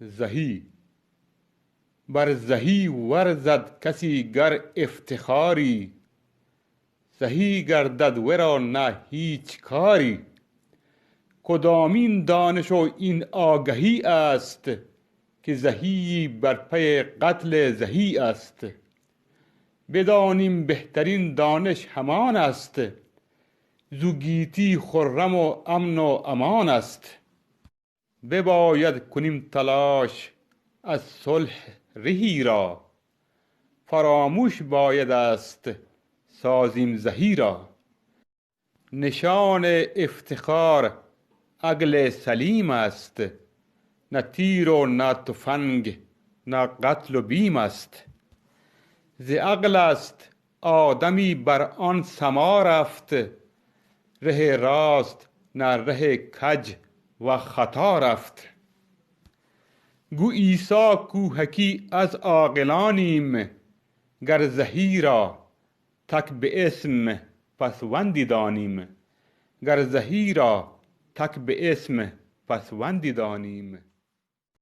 زهی بر زهی ورزد کسی گر افتخاری، زهی گردد ورا نه هیچ کاری. کدامین دانش و این آگهی است، که زهی بر پی قتل زهی است. بدانیم بهترین دانش همان است، زو گیتی خرم و امن و امان است. بباید کنیم تلاش از صلح رهی را، فراموش باید است سازیم زهی را. نشان افتخار عقل سلیم است، نه تیر و نه تفنگ نه قتل و بیم است. ز عقل است آدمی بر آن سما رفت، ره راست نه ره کج و خطا رفت. گو عیسی کوهکی از عاقلانیم، گر زهی را تک به اسم پسوندی دانیم. گر زهی را تک به اسم پسوندی دانیم.